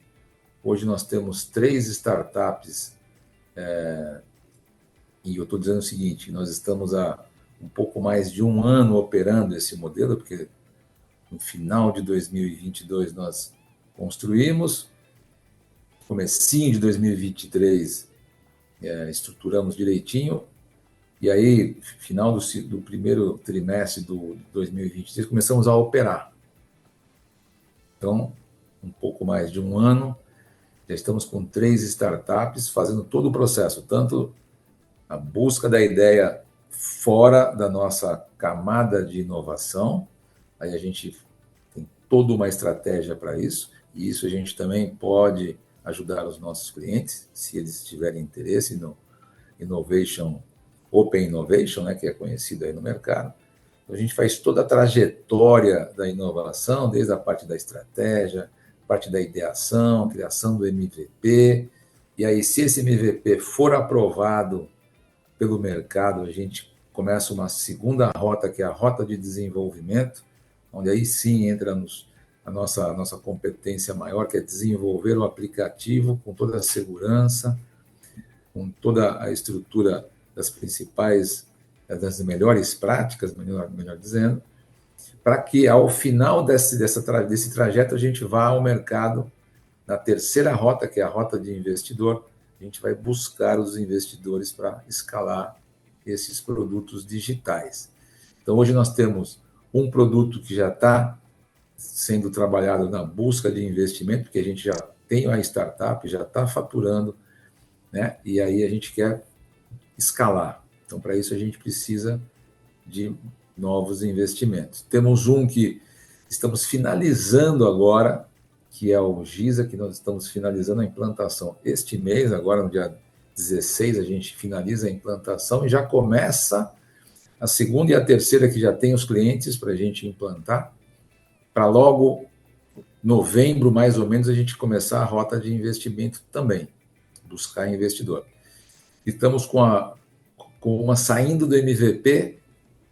Hoje nós temos 3 startups, e eu estou dizendo o seguinte, nós estamos há um pouco mais de um ano operando esse modelo, porque no final de 2022 nós construímos, comecinho de 2023 estruturamos direitinho, e aí, final do primeiro trimestre do 2023, começamos a operar. Então, um pouco mais de um ano, já estamos com 3 startups fazendo todo o processo, tanto a busca da ideia fora da nossa camada de inovação, aí a gente tem toda uma estratégia para isso, e isso a gente também pode ajudar os nossos clientes, se eles tiverem interesse no Innovation, Open Innovation, né, que é conhecido aí no mercado. Então, a gente faz toda a trajetória da inovação, desde a parte da estratégia, parte da ideação, criação do MVP, e aí, se esse MVP for aprovado pelo mercado, a gente começa uma segunda rota, que é a rota de desenvolvimento, onde aí sim entra a nossa competência maior, que é desenvolver o aplicativo com toda a segurança, com toda a estrutura das principais, das melhores práticas, melhor dizendo, para que ao final desse trajeto a gente vá ao mercado, na terceira rota, que é a rota de investidor, a gente vai buscar os investidores para escalar esses produtos digitais. Então, hoje nós temos um produto que já está sendo trabalhado na busca de investimento, porque a gente já tem a startup, já está faturando, né? E aí a gente quer escalar. Então, para isso, a gente precisa de novos investimentos. Temos um que estamos finalizando agora, que é o Giza, que nós estamos finalizando a implantação este mês, agora no dia 16, a gente finaliza a implantação e já começa a segunda e a terceira, que já tem os clientes para a gente implantar, para logo novembro, mais ou menos, a gente começar a rota de investimento também, buscar investidor. Estamos com uma saindo do MVP,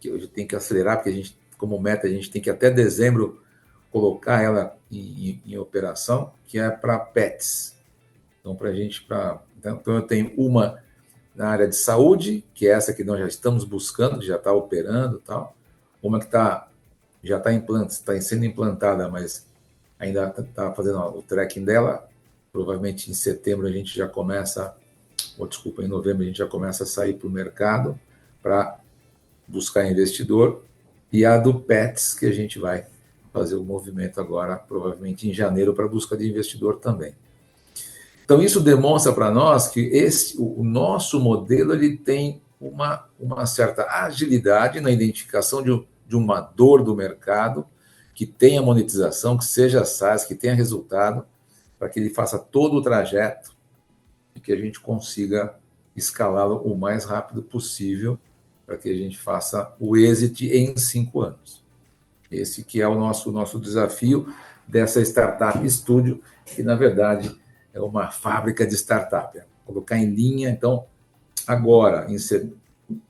que hoje tem que acelerar, porque a gente, como meta, a gente tem que até dezembro colocar ela em operação, que é para pets. Então, então, eu tenho uma na área de saúde, que é essa que nós já estamos buscando, que já está operando e tal. Uma que já está sendo implantada, mas ainda está fazendo o tracking dela. Provavelmente em setembro a gente já começa, em novembro a gente já começa a sair para o mercado para buscar investidor. E a do Pets, que a gente vai fazer o movimento agora, provavelmente em janeiro, para busca de investidor também. Então, isso demonstra para nós que o nosso modelo ele tem uma certa agilidade na identificação de uma dor do mercado, que tenha monetização, que seja SaaS, que tenha resultado, para que ele faça todo o trajeto e que a gente consiga escalá-lo o mais rápido possível, para que a gente faça o exit em 5 anos. Esse que é o nosso desafio dessa Startup Studio, que, na verdade, é uma fábrica de startup. Colocar em linha, então, agora,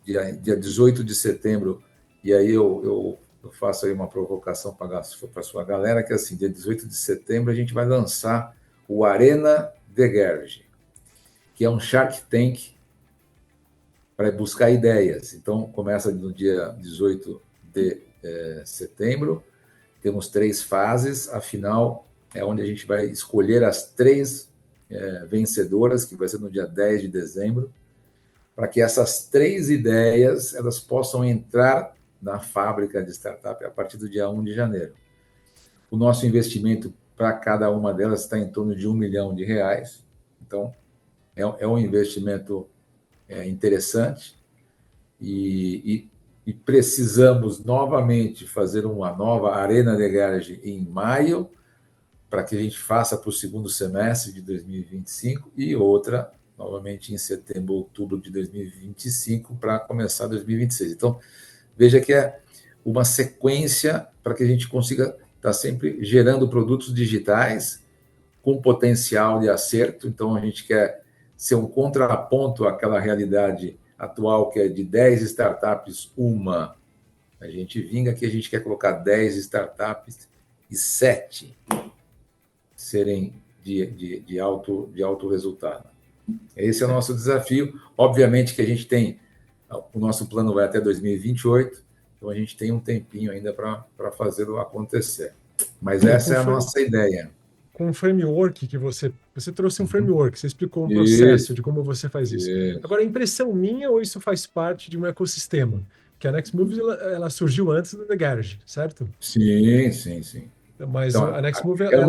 dia 18 de setembro, e aí eu faço aí uma provocação para a sua galera, que é assim, dia 18 de setembro a gente vai lançar o Arena The Garage, que é um Shark Tank para buscar ideias. Então, começa no dia 18 de setembro, temos 3 fases, a final é onde a gente vai escolher as 3 vencedoras, que vai ser no dia 10 de dezembro, para que essas 3 ideias elas possam entrar na fábrica de startup a partir do dia 1 de janeiro. O nosso investimento para cada uma delas está em torno de R$ 1 milhão. Então, é um investimento interessante e precisamos novamente fazer uma nova Arena de Garage em maio, para que a gente faça para o segundo semestre de 2025 e outra novamente em setembro, outubro de 2025 para começar 2026. Então, veja que é uma sequência para que a gente consiga estar sempre gerando produtos digitais com potencial de acerto. Então, a gente quer ser um contraponto àquela realidade atual, que é de 10 startups, uma. A gente vinga que a gente quer colocar 10 startups e 7 serem de alto resultado. Esse é o nosso desafio. Obviamente que a gente tem, o nosso plano vai até 2028, então a gente tem um tempinho ainda para fazê-lo acontecer. Mas essa é a nossa ideia. Com o framework que você trouxe um framework, você explicou um processo de como você faz isso. Agora, a impressão minha ou isso faz parte de um ecossistema? Que a Nextmove ela surgiu antes do The Garage, certo? Sim. Mas então, a Nextmove é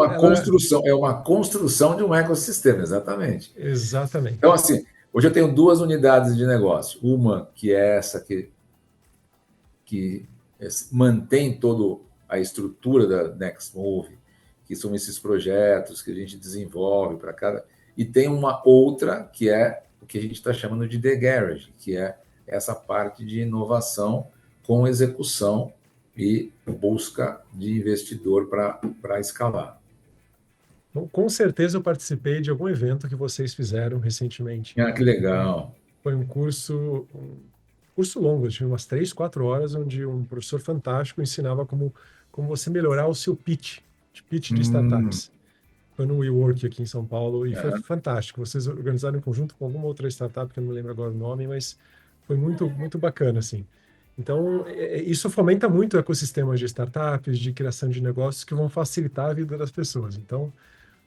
uma construção de um ecossistema, exatamente. Exatamente. Então, assim, hoje eu tenho 2 unidades de negócio. Uma que é essa que mantém toda a estrutura da Nextmove, que são esses projetos que a gente desenvolve para cada... E tem uma outra que é o que a gente está chamando de The Garage, que é essa parte de inovação com execução e busca de investidor para escalar. Bom, com certeza eu participei de algum evento que vocês fizeram recentemente. Que legal. Foi um curso longo, tinha umas 3, 4 horas, onde um professor fantástico ensinava como você melhorar o seu pitch de startups. Foi no WeWork aqui em São Paulo e foi fantástico. Vocês organizaram em conjunto com alguma outra startup, que eu não me lembro agora o nome, mas foi muito, muito bacana, assim. Então, isso fomenta muito o ecossistema de startups, de criação de negócios que vão facilitar a vida das pessoas. Então,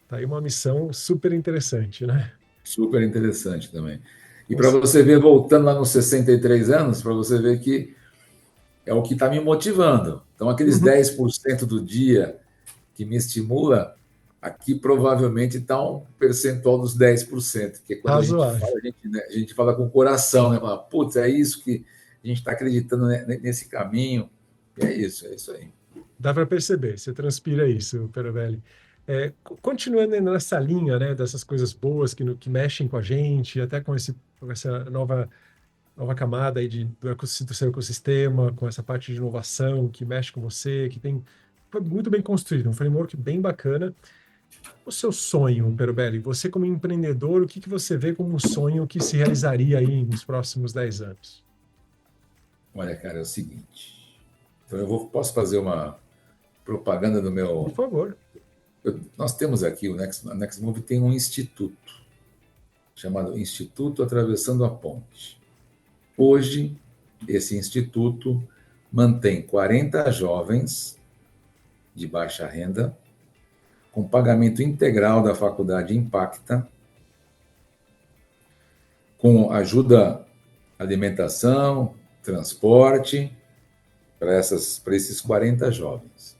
tá aí uma missão super interessante, né? Super interessante também. E para você ver, voltando lá nos 63 anos, para você ver que é o que está me motivando. Então, aqueles 10% do dia que me estimula, aqui provavelmente está um percentual dos 10%, que é quando a gente fala com o coração, né? Fala, putz, é isso que a gente está acreditando nesse caminho. E é isso aí. Dá para perceber, você transpira isso, Perobelli. Continuando nessa linha, né, dessas coisas boas que mexem com a gente, até com essa nova camada aí do seu ecossistema, com essa parte de inovação que mexe com você, foi muito bem construído, um framework bem bacana. O seu sonho, Perobelli, você como empreendedor, o que você vê como um sonho que se realizaria aí nos próximos 10 anos? Olha, cara, é o seguinte. Então posso fazer uma propaganda do meu... Por favor. Nós temos aqui, a Nextmove tem um instituto, chamado Instituto Atravessando a Ponte. Hoje, esse instituto mantém 40 jovens de baixa renda, com pagamento integral da faculdade Impacta, com ajuda alimentação, transporte, para esses 40 jovens.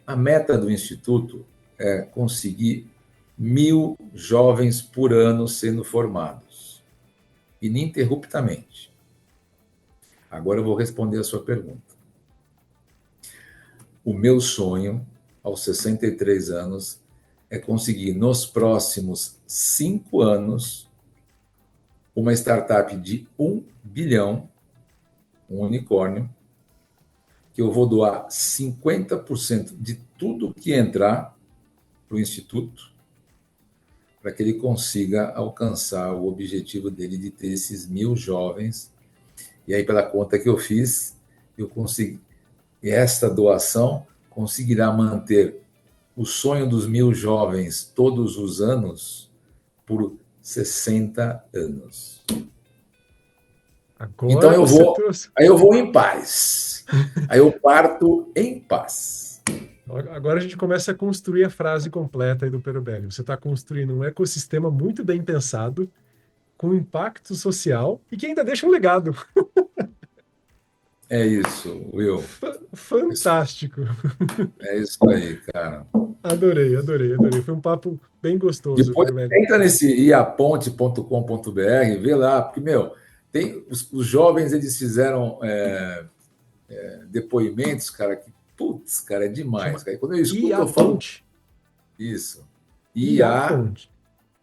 A meta do Instituto é conseguir 1.000 jovens por ano sendo formados, ininterruptamente. Agora eu vou responder a sua pergunta. O meu sonho, aos 63 anos, é conseguir, nos próximos 5 anos, uma startup de 1 bilhão, um unicórnio, que eu vou doar 50% de tudo que entrar para o Instituto, para que ele consiga alcançar o objetivo dele de ter esses 1.000 jovens. E aí, pela conta que eu fiz, eu consegui. E esta doação conseguirá manter o sonho dos 1.000 jovens todos os anos por 60 anos. Agora então eu vou em paz. Aí eu parto em paz. Agora a gente começa a construir a frase completa aí do Perobelli. Você está construindo um ecossistema muito bem pensado, com impacto social e que ainda deixa um legado. É isso, Will. Fantástico. É isso aí, cara. Adorei, adorei, adorei. Foi um papo bem gostoso, Depois Firmani. entra nesse iaponte.com.br, vê lá, porque, meu, tem os jovens, eles fizeram depoimentos, cara, que, putz, cara, é demais. Chama Cara. Quando eu escuto, IA eu falo Ponte. isso. IA Ponte.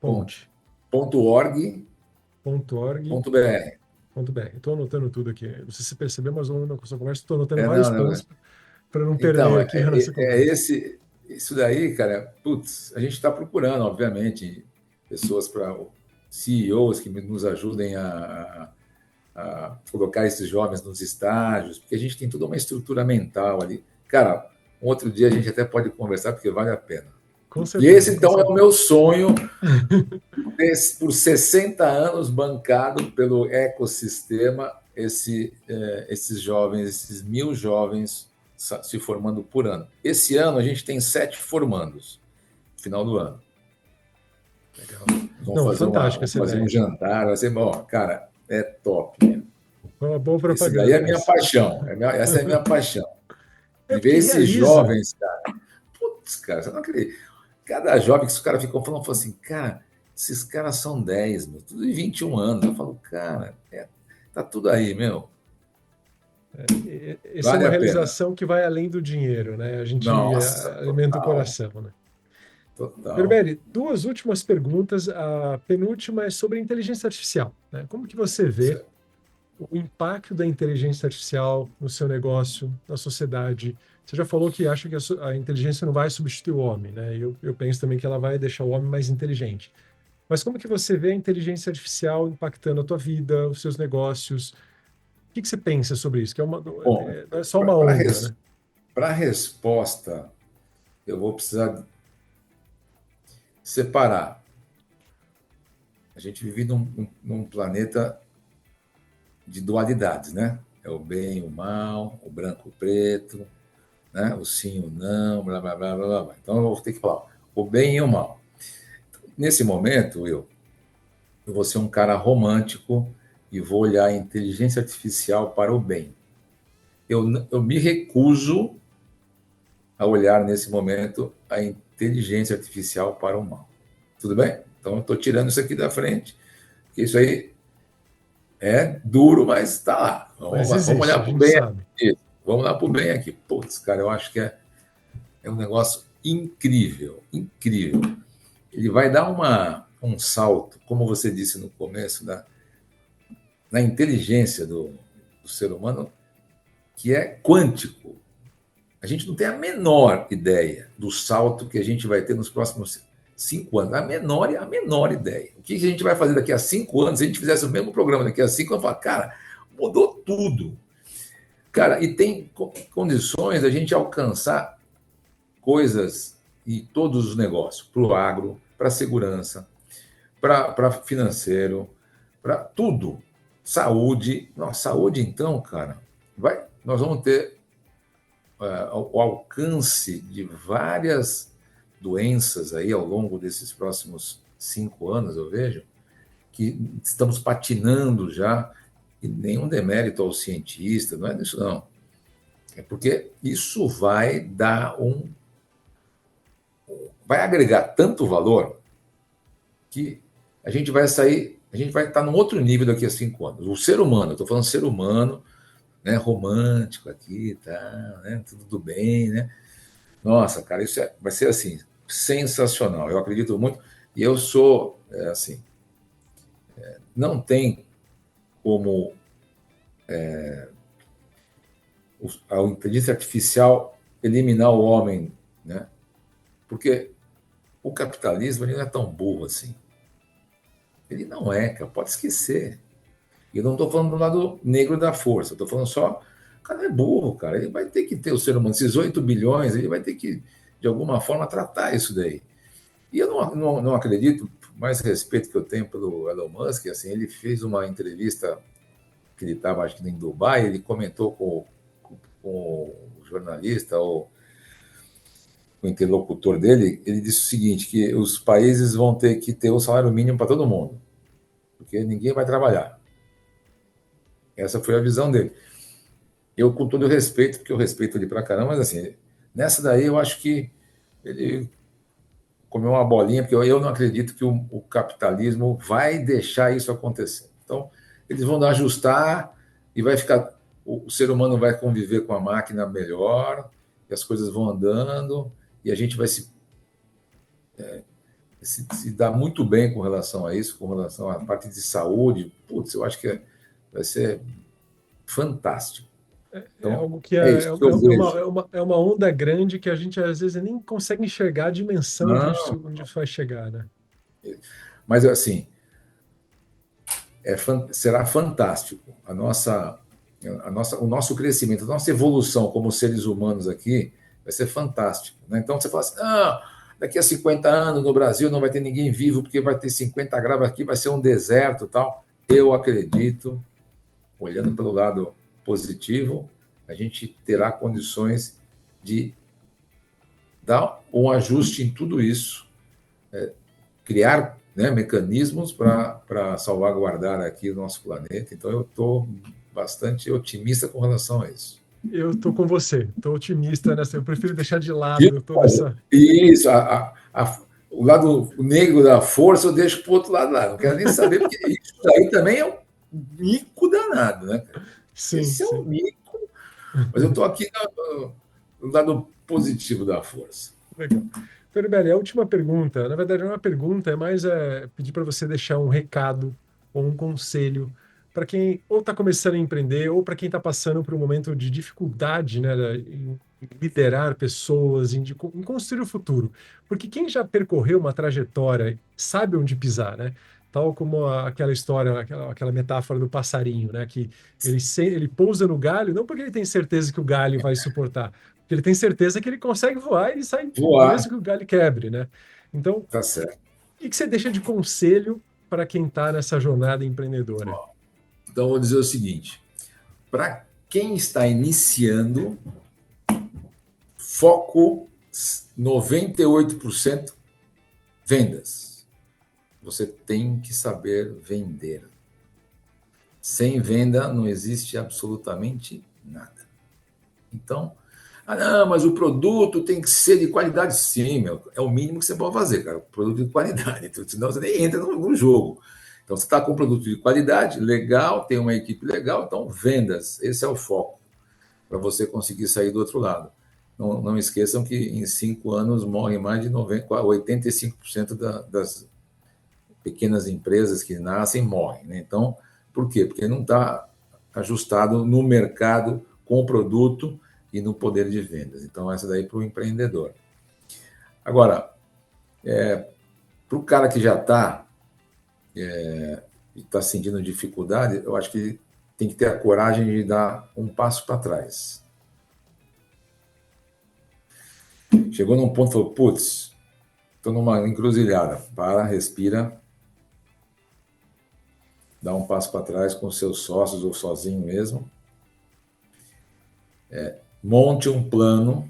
Ponte. ia.org.br. .org.br. Estou anotando tudo aqui. Não sei se você percebeu, mas ao longo da nossa conversa estou anotando vários Não, não. pontos para não Então, perder aqui a nossa conversa. isso daí, cara, putz, a gente está procurando, obviamente, pessoas para CEOs que nos ajudem a colocar esses jovens nos estágios, porque a gente tem toda uma estrutura mental ali. Cara, um outro dia a gente até pode conversar, porque vale a pena. Com E esse, certeza, com então, é o certeza. meu sonho, por 60 anos bancado pelo ecossistema, esses jovens, esses 1.000 jovens se formando por ano. Esse ano a gente tem 7 formandos, no final do ano. Legal. Vamos Não, fazer, fantástica vamos essa fazer um ideia. jantar, vai ser bom. Cara, é top. Né? Foi uma boa Esse daí é propaganda minha essa. paixão. Essa é a minha paixão. É De ver porque esses realiza. jovens, cara. Putz, cara, você não acredita. Cada jovem que os caras ficam falando, falam assim, cara, esses caras são 10, meu, tudo de 21 anos. Eu falo, cara, tá tudo aí, meu. Essa é Vale uma a pena. realização que vai além do dinheiro, né? A gente Nossa, alimenta o total, coração, né? total. Berberi, duas últimas perguntas. A penúltima é sobre inteligência artificial, né? Como que você vê o impacto da inteligência artificial no seu negócio, na sociedade? Você já falou que acha que a inteligência não vai substituir o homem, né? Eu penso também que ela vai deixar o homem mais inteligente. Mas como que você vê a inteligência artificial impactando a tua vida, os seus negócios? O que que você pensa sobre isso? Que Bom, não é só uma onda, né? para a resposta, eu vou precisar separar. A gente vive num planeta de dualidades, né? É o bem e o mal, o branco e o preto, né? O sim e o não, blá, blá, blá, blá, blá. Então eu vou ter que falar o bem e o mal. Nesse momento, eu vou ser um cara romântico e vou olhar a inteligência artificial para o bem. Eu me recuso a olhar nesse momento a inteligência artificial para o mal. Tudo bem? Então eu estou tirando isso aqui da frente, que isso aí é duro, mas está lá. Mas Vamos existe, olhar a para o gente bem sabe. aqui. Vamos lá para o bem aqui. Putz, cara, eu acho que é um negócio incrível, incrível. Ele vai dar um salto, como você disse no começo, na inteligência do ser humano, que é quântico. A gente não tem a menor ideia do salto que a gente vai ter nos próximos 5 anos. A menor ideia. O que a gente vai fazer daqui a 5 anos? Se a gente fizesse o mesmo programa daqui a 5 anos, eu falo, cara, mudou tudo. Cara, e tem condições da gente alcançar coisas em todos os negócios, para o agro, para a segurança, para financeiro, para tudo. Saúde. Nossa, saúde, então, cara, nós vamos ter o alcance de várias doenças aí ao longo desses próximos 5 anos, eu vejo, que estamos patinando já, e nenhum demérito ao cientista, não é isso não. É porque isso vai agregar tanto valor que a gente vai estar num outro nível daqui a 5 anos. O ser humano, eu estou falando ser humano, né, romântico aqui, tá, né, tudo do bem, né? Nossa, cara, isso vai ser assim sensacional. Eu acredito muito e eu sou assim, não tem como a inteligência artificial eliminar o homem, né? Porque o capitalismo ele não é tão burro assim. Ele não é, cara, pode esquecer. E eu não estou falando do lado negro da força, estou falando só. O cara é burro, cara. Ele vai ter que ter o ser humano, esses 8 bilhões, ele vai ter que, de alguma forma, tratar isso daí. E eu não acredito, mais respeito que eu tenho pelo Elon Musk, assim, ele fez uma entrevista que ele estava, acho que em Dubai, ele comentou com o jornalista, o interlocutor dele, ele disse o seguinte, que os países vão ter que ter o salário mínimo para todo mundo. porque ninguém vai trabalhar. Essa foi a visão dele. Eu, com todo o respeito, porque eu respeito ele pra caramba, mas assim, nessa daí eu acho que ele comeu uma bolinha, porque eu não acredito que o capitalismo vai deixar isso acontecer. Então, eles vão ajustar e vai ficar. O ser humano vai conviver com a máquina melhor, e as coisas vão andando, e a gente vai se dar muito bem com relação a isso, com relação à parte de saúde. Putz, eu acho que vai ser fantástico. É Então, algo que é isso que eu vejo. é uma onda grande que a gente às vezes nem consegue enxergar a dimensão de Não, onde isso vai chegar, né? mas assim, será fantástico o nosso crescimento, a nossa evolução como seres humanos aqui vai ser fantástico. Né? Então você fala assim, daqui a 50 anos no Brasil não vai ter ninguém vivo porque vai ter 50 graus aqui, vai ser um deserto e tal. Eu acredito, olhando pelo lado positivo, a gente terá condições de dar um ajuste em tudo isso, criar, né, mecanismos para salvaguardar aqui o nosso planeta. Então, eu estou bastante otimista com relação a isso. Eu tô com você, tô otimista nessa. Eu prefiro deixar de lado toda essa. Isso, o lado negro da força eu deixo para o outro lado lá. Não quero nem saber, porque isso daí também é um mico danado, né? Sim, Esse é um sim. mico, mas eu estou aqui no lado positivo da força. Legal. Peribelli, a última pergunta, na verdade não é uma pergunta, é mais pedir para você deixar um recado ou um conselho para quem ou está começando a empreender ou para quem está passando por um momento de dificuldade, né, em liderar pessoas, em construir o futuro. Porque quem já percorreu uma trajetória sabe onde pisar, né? Tal como aquela história, aquela metáfora do passarinho, né? Que ele pousa no galho, não porque ele tem certeza que o galho vai suportar, porque ele tem certeza que ele consegue voar e sai Voar, mesmo que o galho quebre, né? Então, tá certo. o que você deixa de conselho para quem está nessa jornada empreendedora? Então, eu vou dizer o seguinte: para quem está iniciando, foco 98% vendas. Você tem que saber vender. Sem venda não existe absolutamente nada. Então, não, mas o produto tem que ser de qualidade. Sim, meu, é o mínimo que você pode fazer, cara. Produto de qualidade. Então, senão você nem entra no jogo. Então, você está com um produto de qualidade, legal, tem uma equipe legal, então vendas. Esse é o foco para você conseguir sair do outro lado. Não esqueçam que em 5 anos morrem mais de 85% das pequenas empresas que nascem morrem. Né? Então, por quê? Porque não está ajustado no mercado com o produto e no poder de vendas. Então, essa daí para o empreendedor. Agora, para o cara que já está sentindo dificuldade, eu acho que tem que ter a coragem de dar um passo para trás. Chegou num ponto e falou, putz, estou numa encruzilhada. Para, respira, dá um passo para trás com seus sócios ou sozinho mesmo. Monte um plano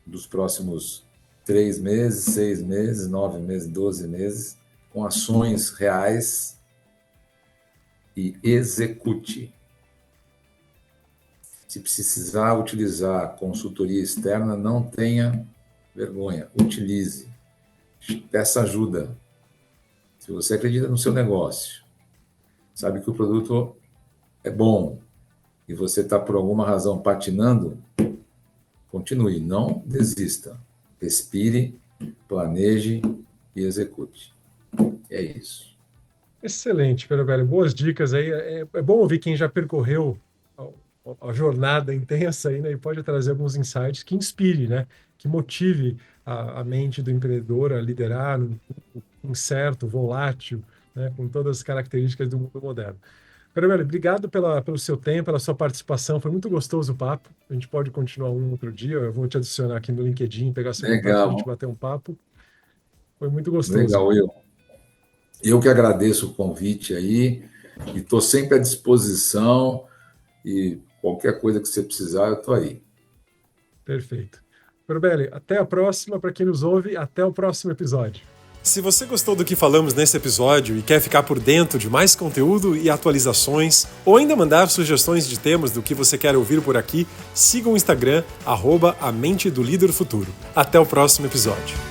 dos próximos 3 meses, 6 meses, 9 meses, 12 meses, com ações reais e execute. Se precisar utilizar consultoria externa, não tenha vergonha, utilize. Peça ajuda. Se você acredita no seu negócio, sabe que o produto é bom e você está por alguma razão patinando, continue, não desista. Respire, planeje e execute. É isso. Excelente, Peribelli. Boas dicas aí. É bom ouvir quem já percorreu a jornada intensa aí, né? E pode trazer alguns insights que inspire, né? Que motive a mente do empreendedor a liderar num mundo incerto, volátil, né? Com todas as características do mundo moderno. Peribelli, obrigado pelo seu tempo, pela sua participação. Foi muito gostoso o papo. A gente pode continuar um outro dia. Eu vou te adicionar aqui no LinkedIn, pegar seu contato para a gente Legal, bater um papo. Foi muito gostoso. legal, Will. Eu que agradeço o convite aí e estou sempre à disposição e qualquer coisa que você precisar, eu estou aí. Perfeito. Peribelli, até a próxima. Para quem nos ouve, até o próximo episódio. Se você gostou do que falamos nesse episódio e quer ficar por dentro de mais conteúdo e atualizações, ou ainda mandar sugestões de temas do que você quer ouvir por aqui, siga o Instagram, @A Mente do Líder Futuro. Até o próximo episódio.